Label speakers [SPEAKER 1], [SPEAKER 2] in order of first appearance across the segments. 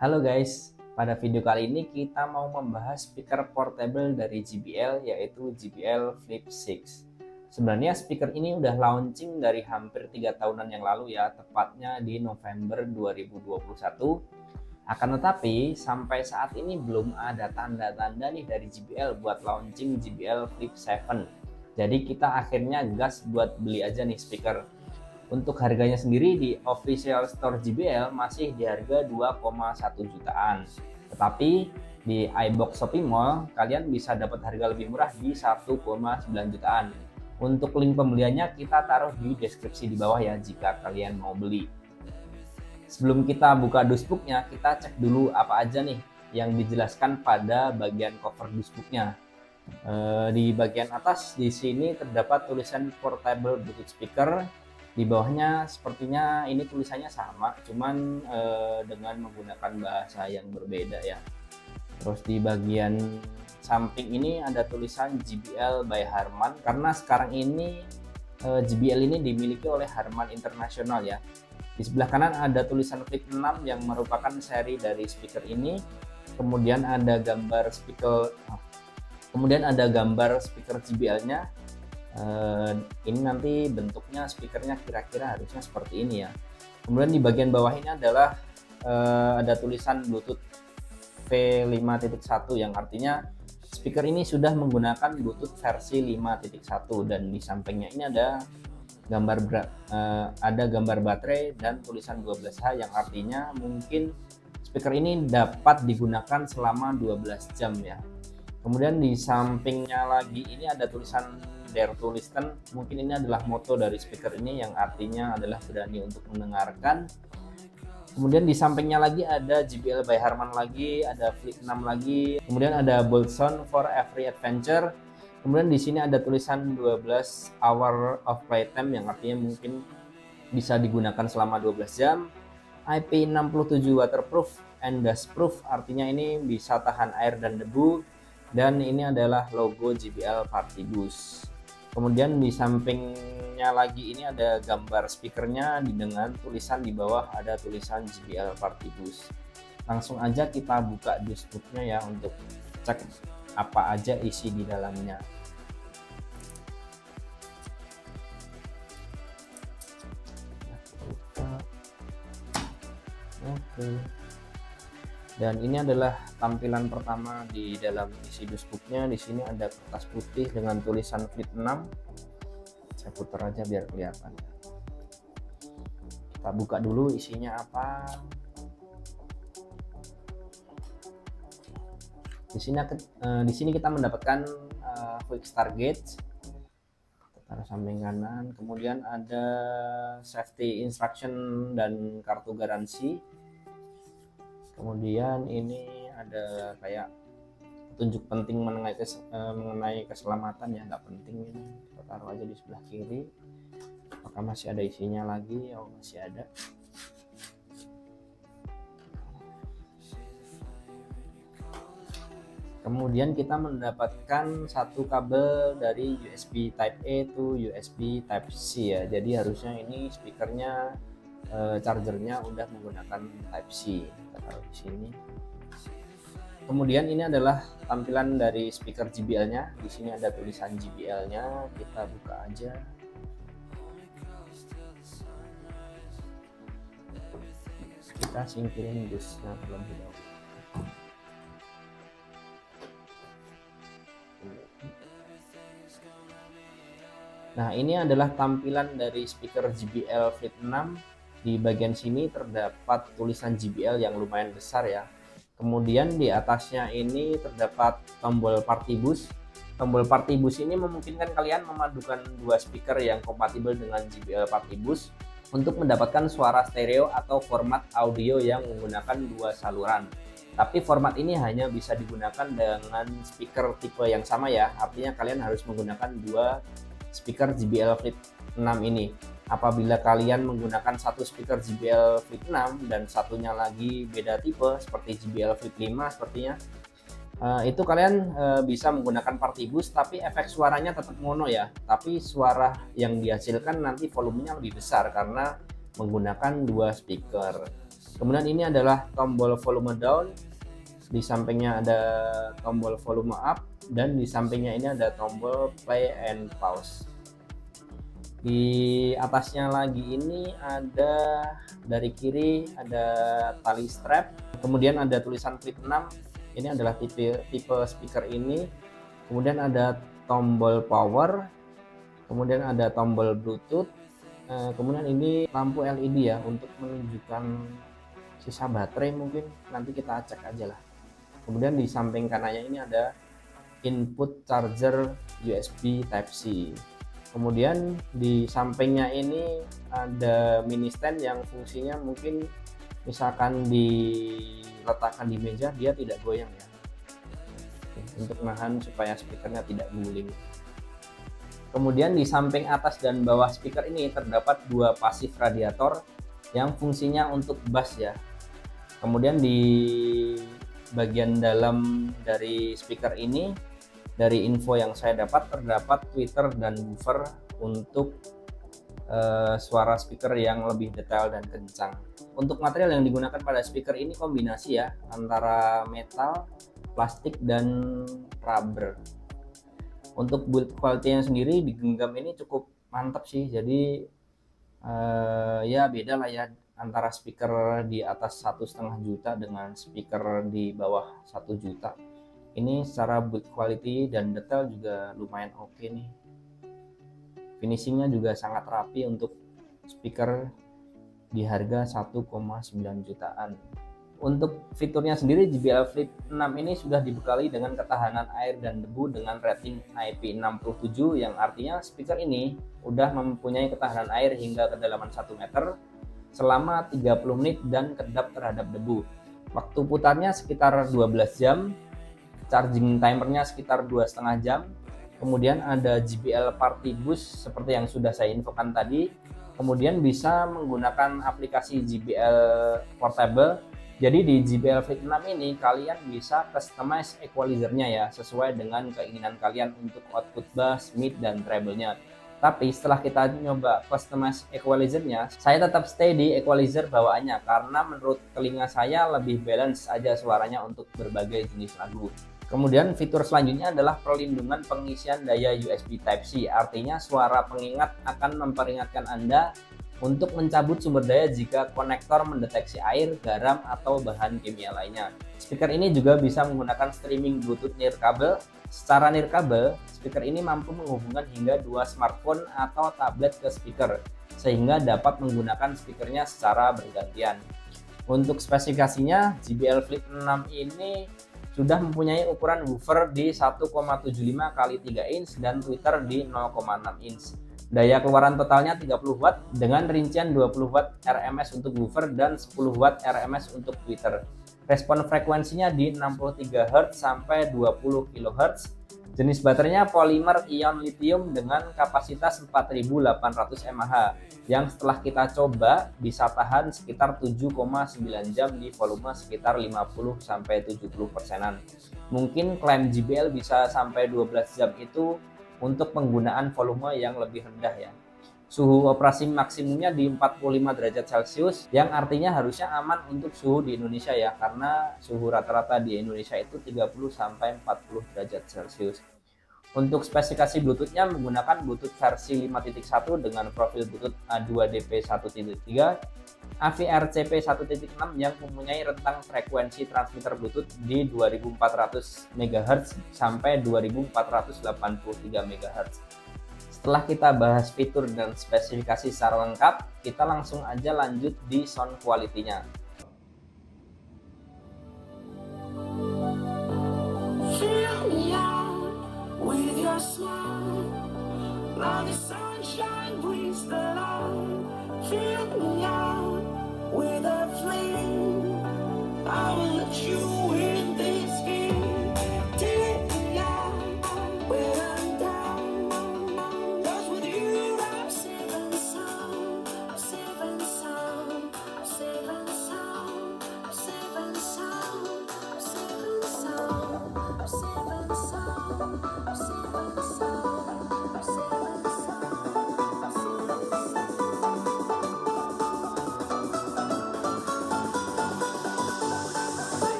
[SPEAKER 1] Halo guys, pada video kali ini kita mau membahas speaker portable dari JBL yaitu JBL Flip 6. Sebenarnya speaker ini udah launching dari hampir 3 tahunan yang lalu ya, tepatnya di November 2021. Akan tetapi sampai saat ini belum ada tanda-tanda nih dari JBL buat launching JBL Flip 7. Jadi kita akhirnya gas buat beli aja nih speaker. Untuk harganya sendiri di official store JBL masih di harga 2,1 jutaan. Tetapi di iBox Shopee Mall kalian bisa dapat harga lebih murah di 1,9 jutaan. Untuk link pembeliannya kita taruh di deskripsi di bawah ya jika kalian mau beli. Sebelum kita buka dusbooknya, kita cek dulu apa aja nih yang dijelaskan pada bagian cover dusbooknya. Di bagian atas di sini terdapat tulisan portable Bluetooth speaker. Di bawahnya sepertinya ini tulisannya sama, cuman dengan menggunakan bahasa yang berbeda ya. Terus di bagian samping ini ada tulisan JBL by Harman, karena sekarang ini JBL ini dimiliki oleh Harman International ya. Di sebelah kanan ada tulisan Flip 6 yang merupakan seri dari speaker ini. Kemudian ada gambar speaker JBL-nya. Ini nanti bentuknya speakernya kira-kira harusnya seperti ini ya. Kemudian di bagian bawah ini adalah ada tulisan Bluetooth V5.1 yang artinya speaker ini sudah menggunakan Bluetooth versi 5.1, dan di sampingnya ini ada gambar baterai dan tulisan 12H yang artinya mungkin speaker ini dapat digunakan selama 12 jam ya. Kemudian di sampingnya lagi ini ada tulisan Dare to Listen. Mungkin ini adalah moto dari speaker ini yang artinya adalah berani untuk mendengarkan. Kemudian di sampingnya lagi ada JBL by Harman lagi, ada Flip 6 lagi. Kemudian ada Bold Sound for Every Adventure. Kemudian di sini ada tulisan 12 hour of playtime yang artinya mungkin bisa digunakan selama 12 jam. IP67 waterproof and dustproof, artinya ini bisa tahan air dan debu. Dan ini adalah logo JBL Party Boost. Kemudian di sampingnya lagi ini ada gambar speakernya dengan tulisan di bawah ada tulisan JBL Party Boost. Langsung aja kita buka dusbooknya ya untuk cek apa aja isi di dalamnya. Oke. Dan ini adalah tampilan pertama di dalam isi dusbooknya. Di sini ada kertas putih dengan tulisan Flip 6. Saya putar aja biar kelihatan. Kita buka dulu isinya apa. Di sini kita mendapatkan quick start gauge. Taruh samping kanan. Kemudian ada safety instruction dan kartu garansi. Kemudian ini ada kayak petunjuk penting mengenai keselamatan ya, nggak penting ini. Kita taruh aja di sebelah kiri. Apakah masih ada isinya lagi? Oh, masih ada. Kemudian kita mendapatkan satu kabel dari USB Type A to USB Type C ya. Jadi harusnya ini speakernya chargernya udah menggunakan Type C. Kita taruh di sini. Kemudian ini adalah tampilan dari speaker JBL-nya. Di sini ada tulisan JBL-nya. Kita buka aja. Kita singkirin busnya terlebih dahulu. Nah, ini adalah tampilan dari speaker JBL Flip 6. Di bagian sini terdapat tulisan JBL yang lumayan besar ya. Kemudian di atasnya ini terdapat tombol Party Boost. Tombol Party Boost ini memungkinkan kalian memadukan dua speaker yang kompatibel dengan JBL Party Boost untuk mendapatkan suara stereo atau format audio yang menggunakan dua saluran. Tapi format ini hanya bisa digunakan dengan speaker tipe yang sama ya. Artinya kalian harus menggunakan dua speaker JBL Flip 6 ini. Apabila kalian menggunakan satu speaker JBL Flip 6 dan satunya lagi beda tipe seperti JBL Flip 5 sepertinya, itu kalian bisa menggunakan Party Boost tapi efek suaranya tetap mono ya. Tapi suara yang dihasilkan nanti volumenya lebih besar karena menggunakan dua speaker. Kemudian ini adalah tombol volume down, di sampingnya ada tombol volume up, dan di sampingnya ini ada tombol play and pause. Di atasnya lagi ini ada, dari kiri ada tali strap, kemudian ada tulisan Flip 6. Ini adalah tipe speaker ini. Kemudian ada tombol power, kemudian ada tombol Bluetooth, kemudian ini lampu LED ya untuk menunjukkan sisa baterai, mungkin nanti kita cek aja lah. Kemudian di samping kanannya ini ada input charger USB Type-C. Kemudian di sampingnya ini ada mini stand yang fungsinya mungkin misalkan diletakkan di meja dia tidak goyang ya, untuk nahan supaya speakernya tidak guling. Kemudian di samping atas dan bawah speaker ini terdapat dua pasif radiator yang fungsinya untuk bass ya. Kemudian di bagian dalam dari speaker ini, dari info yang saya dapat, terdapat tweeter dan woofer untuk suara speaker yang lebih detail dan kencang. Untuk material yang digunakan pada speaker ini kombinasi ya, antara metal, plastik, dan rubber. Untuk build quality-nya sendiri di genggam ini cukup mantap sih, jadi ya beda lah ya antara speaker di atas 1,5 juta dengan speaker di bawah 1 juta. Ini secara build quality dan detail juga lumayan oke nih. Finishingnya juga sangat rapi untuk speaker di harga 1,9 jutaan. Untuk fiturnya sendiri, JBL Flip 6 ini sudah dibekali dengan ketahanan air dan debu dengan rating IP67, yang artinya speaker ini udah mempunyai ketahanan air hingga kedalaman 1 meter selama 30 menit dan kedap terhadap debu. Waktu putarnya sekitar 12 jam. Charging timernya sekitar 2,5 jam. Kemudian ada JBL Party Boost seperti yang sudah saya infokan tadi. Kemudian bisa menggunakan aplikasi JBL Portable. Jadi di JBL Flip 6 ini kalian bisa customize equalizer-nya ya, sesuai dengan keinginan kalian untuk output bass, mid, dan treble-nya. Tapi setelah kita nyoba customize equalizer-nya, saya tetap stay di equalizer bawaannya karena menurut telinga saya lebih balance aja suaranya untuk berbagai jenis lagu. Kemudian fitur selanjutnya adalah perlindungan pengisian daya USB Type-C, artinya suara pengingat akan memperingatkan Anda untuk mencabut sumber daya jika konektor mendeteksi air, garam, atau bahan kimia lainnya. Speaker ini juga bisa menggunakan streaming Bluetooth nirkabel. Secara nirkabel, speaker ini mampu menghubungkan hingga 2 smartphone atau tablet ke speaker, sehingga dapat menggunakan speakernya secara bergantian. Untuk spesifikasinya, JBL Flip 6 ini sudah mempunyai ukuran woofer di 1,75 x 3 inch dan tweeter di 0,6 inch. Daya keluaran totalnya 30 watt dengan rincian 20 watt RMS untuk woofer dan 10 watt RMS untuk tweeter. Respon frekuensinya di 63 Hz sampai 20 kHz. Jenis baterainya polimer ion lithium dengan kapasitas 4800 mAh yang setelah kita coba bisa tahan sekitar 7,9 jam di volume sekitar 50-70%. Mungkin klaim JBL bisa sampai 12 jam itu untuk penggunaan volume yang lebih rendah ya. Suhu operasi maksimumnya di 45 derajat Celcius, yang artinya harusnya aman untuk suhu di Indonesia ya, karena suhu rata-rata di Indonesia itu 30-40 derajat Celcius. Untuk spesifikasi Bluetooth-nya menggunakan Bluetooth versi 5.1 dengan profil Bluetooth A2DP 1.3, AVRCP 1.6 yang mempunyai rentang frekuensi transmitter Bluetooth di 2400 MHz sampai 2483 MHz. Setelah kita bahas fitur dan spesifikasi secara lengkap, kita langsung aja lanjut di sound quality-nya.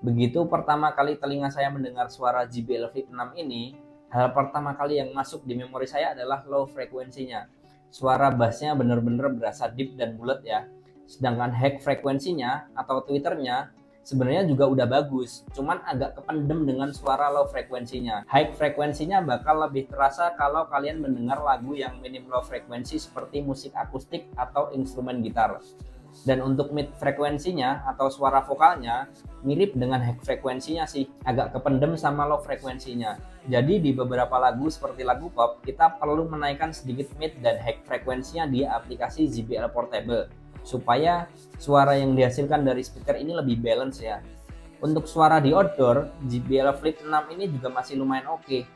[SPEAKER 1] Begitu pertama kali telinga saya mendengar suara JBL Flip 6 ini, hal pertama kali yang masuk di memori saya adalah low frekuensinya. Suara bassnya benar-benar berasa deep dan bulat ya. Sedangkan high frekuensinya atau tweeternya sebenarnya juga udah bagus, cuman agak kependem dengan suara low frekuensinya. High frekuensinya bakal lebih terasa kalau kalian mendengar lagu yang minim low frekuensi seperti musik akustik atau instrumen gitar. Dan untuk mid frekuensinya atau suara vokalnya mirip dengan high frekuensinya sih, agak kependem sama low frekuensinya. Jadi di beberapa lagu seperti lagu pop, kita perlu menaikkan sedikit mid dan high frekuensinya di aplikasi JBL Portable supaya suara yang dihasilkan dari speaker ini lebih balance ya. Untuk suara di outdoor, JBL Flip 6 ini juga masih lumayan oke.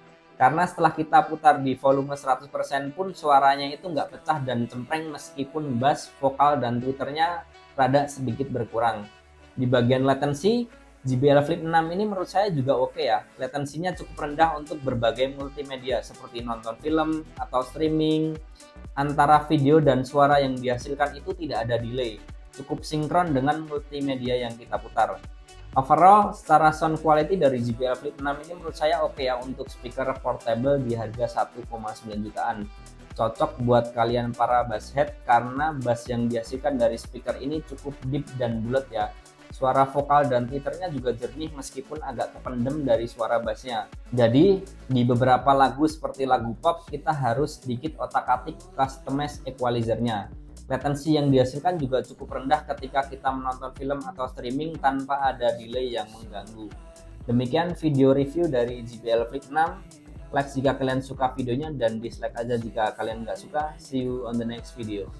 [SPEAKER 1] Karena setelah kita putar di volume 100% pun suaranya itu nggak pecah dan cempreng meskipun bass, vokal, dan tweeternya rada sedikit berkurang. Di bagian latency, JBL Flip 6 ini menurut saya juga oke ya. Latensinya cukup rendah untuk berbagai multimedia seperti nonton film atau streaming. Antara video dan suara yang dihasilkan itu tidak ada delay. Cukup sinkron dengan multimedia yang kita putar. Overall, secara sound quality dari JBL Flip 6 ini menurut saya oke ya untuk speaker portable di harga 1,9 jutaan. Cocok buat kalian para bass head karena bass yang dihasilkan dari speaker ini cukup deep dan bulat ya. Suara vokal dan tweeternya juga jernih meskipun agak kependem dari suara bassnya. Jadi, di beberapa lagu seperti lagu pop, kita harus sedikit otak-atik customize equalizernya. Latensi yang dihasilkan juga cukup rendah ketika kita menonton film atau streaming tanpa ada delay yang mengganggu. Demikian video review dari JBL Flip 6. Like jika kalian suka videonya dan dislike aja jika kalian nggak suka. See you on the next video.